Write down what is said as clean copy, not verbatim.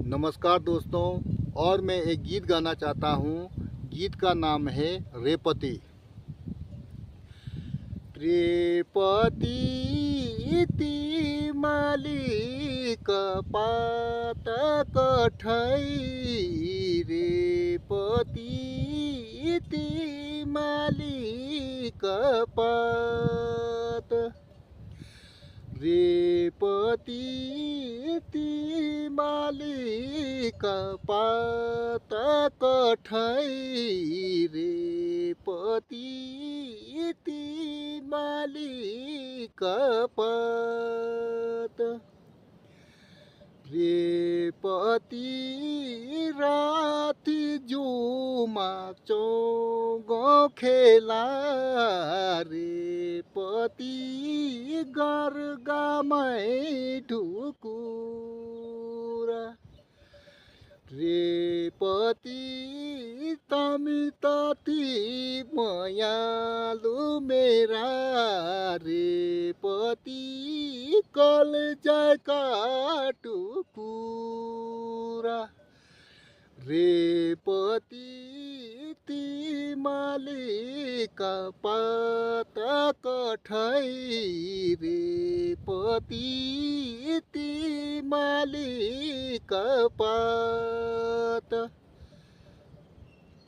नमस्कार दोस्तों, और मैं एक गीत गाना चाहता हूँ। गीत का नाम है रेपती। रेपती तिमाली कपात कठै, रेपती तिमाली कपात, रेपती तिमाली कपात कठै, रेपती तिमाली कपात, रेपती राति जुमा चौगो खेला, रेपती गर्गामै ढुकुरा, रेपती तमी तति मयालु मेरा, रेपती कलजका टुकुरा, रेपती तिमाली कपात कठै, रेपती तिमाली कपात।